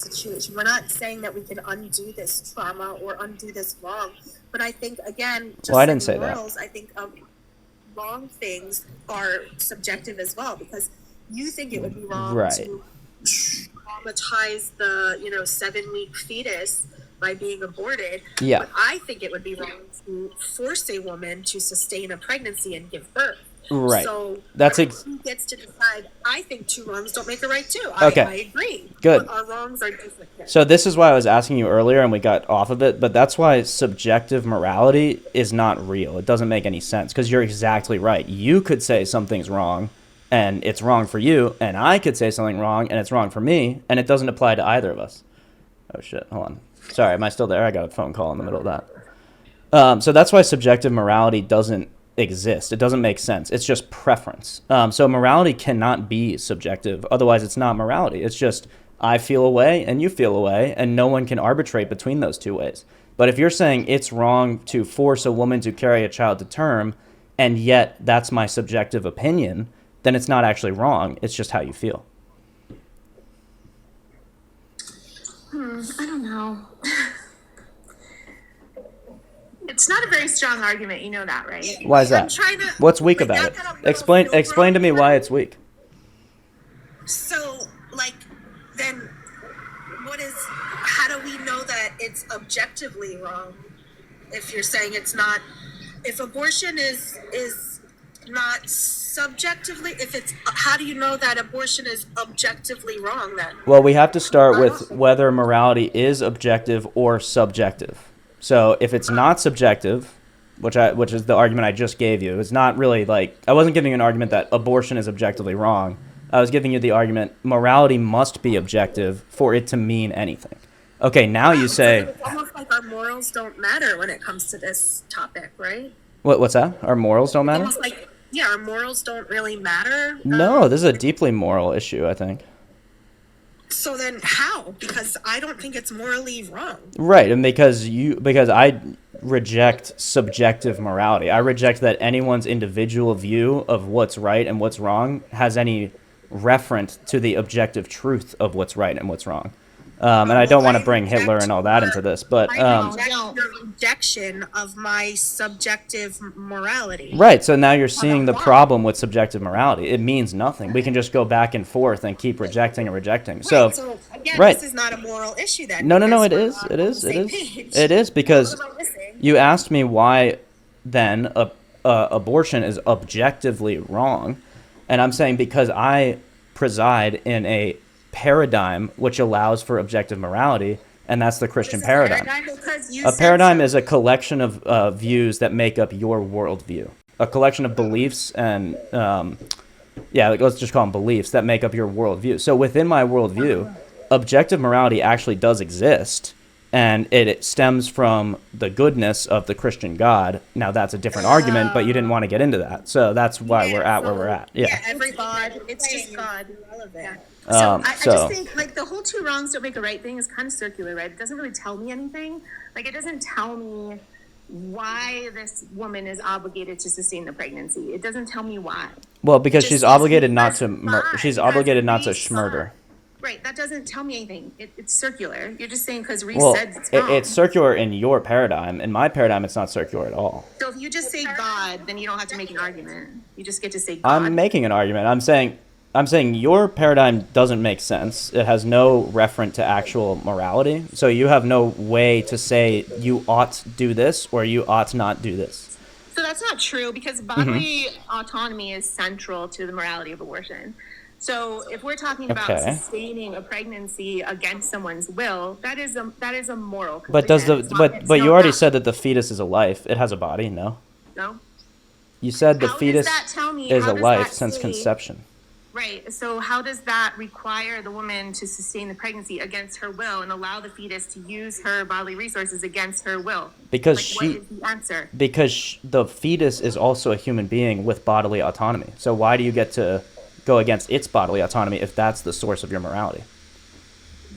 situation. We're not saying that we can undo this trauma or undo this wrong, but I think, again, Well, I just didn't say like that. morals, I think wrong things are subjective as well, because you think it would be wrong Right. to traumatize the 7-week fetus by being aborted. Yeah. But I think it would be wrong to force a woman to sustain a pregnancy and give birth. Right. So who gets to decide? I think two wrongs don't make a right too. Okay. I agree. Good. But our wrongs are different. So this is why I was asking you earlier and we got off of it, but that's why subjective morality is not real. It doesn't make any sense because you're exactly right. You could say something's wrong and it's wrong for you, and I could say something wrong and it's wrong for me, and it doesn't apply to either of us. Oh shit, hold on. Sorry, am I still there? I got a phone call in the middle of that. So that's why subjective morality doesn't exist. It doesn't make sense. It's just preference. So morality cannot be subjective. Otherwise, it's not morality. It's just I feel a way and you feel a way, and no one can arbitrate between those two ways. But if you're saying it's wrong to force a woman to carry a child to term, and yet that's my subjective opinion, then it's not actually wrong. It's just how you feel. I don't know. It's not a very strong argument, you know that, right? Why is that? What's weak about it? Explain to me why it's weak. So, then how do we know that it's objectively wrong? If you're saying it's not, if abortion is not subjectively, how do you know that abortion is objectively wrong then? Well, we have to start with whether morality is objective or subjective. So if it's not subjective, which is the argument I just gave you, it's not really I wasn't giving you an argument that abortion is objectively wrong. I was giving you the argument morality must be objective for it to mean anything. Okay, now you say... It's almost like our morals don't matter when it comes to this topic, right? What's that? Our morals don't matter? Almost our morals don't really matter. No, this is a deeply moral issue, I think. So then how? Because I don't think it's morally wrong. Right, and because I reject subjective morality. I reject that anyone's individual view of what's right and what's wrong has any reference to the objective truth of what's right and what's wrong. And I don't want to bring Hitler and all that into this, but I reject your rejection of my subjective morality. Right, so now you're seeing the problem with subjective morality. It means nothing. We can just go back and forth and keep rejecting and rejecting. Right, so again, right. This is not a moral issue then. No, it is. It is because you asked me why then abortion is objectively wrong, and I'm saying because I preside in a paradigm which allows for objective morality, and that's the Christian paradigm. A paradigm is a collection of views that make up your worldview, a collection of beliefs and let's just call them beliefs that make up your worldview. So within my worldview, objective morality actually does exist, and it stems from the goodness of the Christian God. Now that's a different argument, but you didn't want to get into that, so that's why we're at where we're at. Every God, it's just God relevant. So I just think the whole two wrongs don't make a right thing is kind of circular, right? It doesn't really tell me anything. It doesn't tell me why this woman is obligated to sustain the pregnancy. It doesn't tell me why. Well, because she's obligated not to. She's obligated not to murder. Right, that doesn't tell me anything. It's circular. You're just saying because Reese said it's wrong. It's circular in your paradigm. In my paradigm, it's not circular at all. So if you just say God, then you don't have to make an argument. You just get to say God. I'm making an argument. I'm saying your paradigm doesn't make sense. It has no reference to actual morality. So you have no way to say you ought to do this or you ought not do this. So that's not true because bodily autonomy is central to the morality of abortion. So if we're talking about sustaining a pregnancy against someone's will, that is a moral. But you already said that the fetus is a life. It has a body, no? No. You said the fetus is a life since conception. Right. So how does that require the woman to sustain the pregnancy against her will and allow the fetus to use her bodily resources against her will? Because what is the answer? Because the fetus is also a human being with bodily autonomy. So why do you get to go against its bodily autonomy if that's the source of your morality?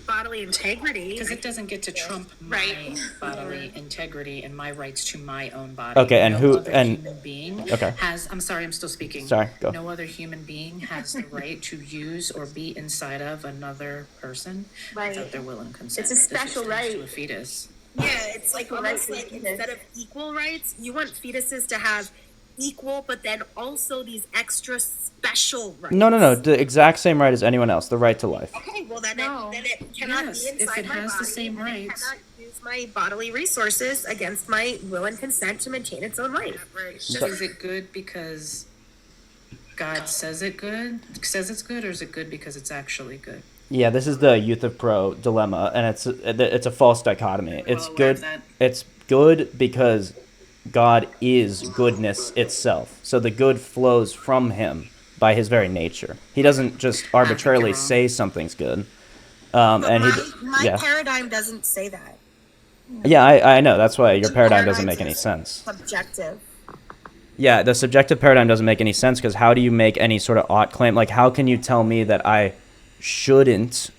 bodily integrity. Because it doesn't get to trump my Right. bodily integrity and my rights to my own body. Okay, and who- other and- human being Okay. has. I'm sorry, I'm still speaking. Sorry, go. No other human being has the right to use or be inside of another person Right. without their will and consent. It's a special This extends to right. a fetus. Yeah, it's like almost right, like fetus. instead of equal rights, you want fetuses to have equal, but then also these extra special rights. No. The exact same right as anyone else. The right to life. Okay, well then, No. it cannot Yes, be if inside it my has the body. same and it rights. cannot use my bodily resources against my will and consent to maintain its own life. Is it good because God says it's good, or is it good because it's actually good? Yeah, this is the Youth of Pro dilemma, and it's a false dichotomy. It's aware good. of that. It's good because God is goodness itself. So the good flows from him by his very nature. He doesn't just arbitrarily you're wrong. say something's good. But And my yeah, paradigm doesn't say that. yeah, I know. That's why your The paradigm doesn't paradigm's make any just sense. Subjective. Yeah, the subjective paradigm doesn't make any sense because how do you make any sort of ought claim? Like, how can you tell me that I shouldn't,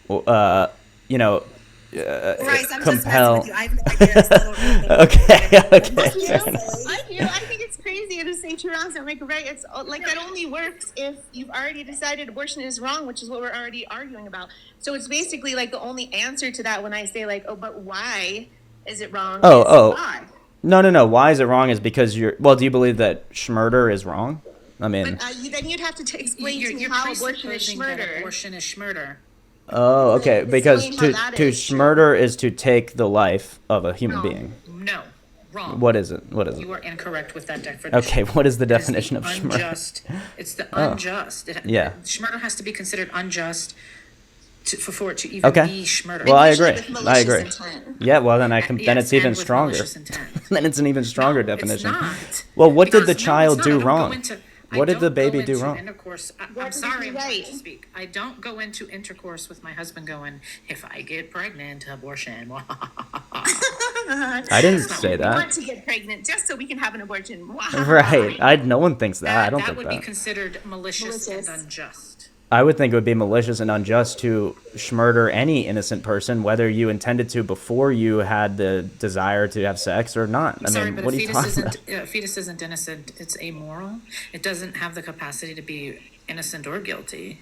Bryce, I'm compel? just messing with you. I have no idea. I still don't know. Okay, okay. I think it's crazy to say two wrongs don't make a right. It's like that only works if you've already decided abortion is wrong, which is what we're already arguing about. So it's basically like the only answer to that when I say like, oh, but why is it wrong? Oh. Is God. No. Why is it wrong? Is because you're. Well, do you believe that schmurder is wrong? I mean. But then you'd have to explain to me You're how abortion is presupposing that murder. abortion is schmurder. Oh, okay. Explain Because how to that to is. schmurder is to take the life of a human No. being. No, wrong. What is it? What is You it? are incorrect with that definition. Okay. What is the It is definition of the schmurder? unjust. It's the unjust. Yeah. Schmurder has to be considered unjust for it to even Okay. be schmurder. Well, I Usually agree. with I malicious agree. intent. Yeah. Well, then then Yes, it's even and with stronger. malicious intent. Then it's an even stronger No, definition. It's not. Well, what did the Because- no, child it's do not. I don't go wrong? into- What did the don't go baby do into wrong? Intercourse. What I'm did he sorry, do I'm trying right? to speak. I don't go into intercourse with my husband going, if I get pregnant, abortion. I didn't say We that. want to get pregnant just so we can have an abortion. Right. No one thinks that. I don't that think would that. be considered malicious Malicious. and unjust. I would think it would be malicious and unjust to schmurder any innocent person, whether you intended to before you had the desire to have sex or not. I'm sorry, mean, but what a are you fetus talking isn't about? a fetus isn't innocent. It's amoral. It doesn't have the capacity to be innocent or guilty.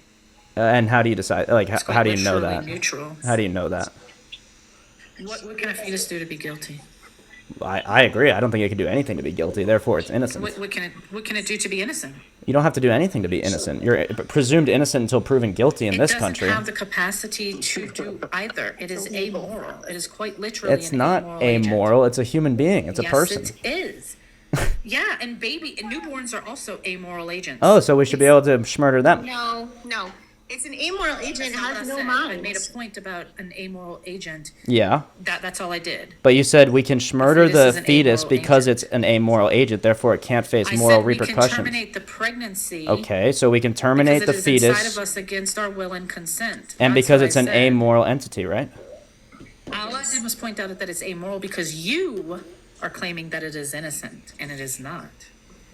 And how do you decide? Like, It's quite how do you know literally that? Neutral. How do you know that? What can a fetus do to be guilty? I agree. I don't think it can do anything to be guilty. Therefore, it's innocent. What can it do to be innocent? You don't have to do anything to be innocent. You're presumed innocent until proven guilty in It this doesn't country. have the capacity to do either. It is amoral. It is quite literally. It's an not agent. amoral. It's a human being. It's a person. Yes, it is. Yeah, and newborns are also amoral agents. Oh, so we should be able to schmurder them. No. It's an amoral agent. That's It not what has I no said. mind. I made a point about an amoral agent. Yeah. That's all I did. But you said we can schmurder fetus the is an fetus amoral because agent. it's an amoral agent, therefore it can't face I moral said we can repercussions. terminate the pregnancy. Okay, so we can terminate because the it is inside fetus, of us against our will and consent. and That's because what it's I an said. amoral entity, right? All I did was point out that it's amoral because you are claiming that it is innocent, and it is not.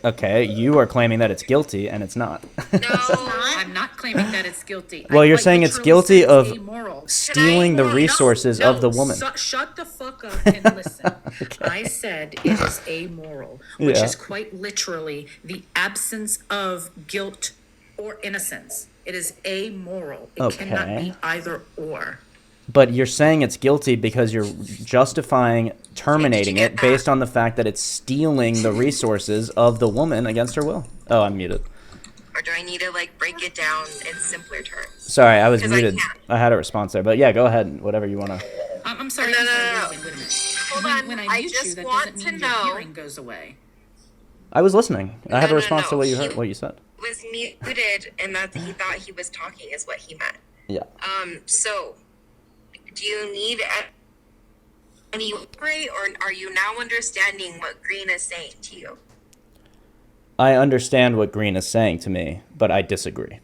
Okay, you are claiming that it's guilty, and it's not. No, I'm not claiming that it's guilty. Well, I you're quite saying it's literally guilty said of it's amoral. stealing the No, resources no, of the woman. Shut the fuck up and listen. I said it is amoral, which Yeah. is quite literally the absence of guilt or innocence. It is amoral. It cannot Okay. be either or. But you're saying it's guilty because you're justifying terminating it based on the fact that it's stealing the resources of the woman against her will. Oh, I'm muted. Or do I need to like break it down in simpler terms? Sorry, I was 'Cause I muted. can't. I had a response there, but yeah, go ahead. Whatever you want to. I'm sorry. No, I'm no, sorry, no, no. wait a minute. Hold When on, I I mute you, just that want doesn't to mean your know. hearing goes away. I was listening. I have a No, no, response to no. what you He- heard, what you said. Was muted and that he thought he was talking is what he meant. Yeah. So do you need any upgrade or are you now understanding what Green is saying to you? I understand what Green is saying to me, but I disagree.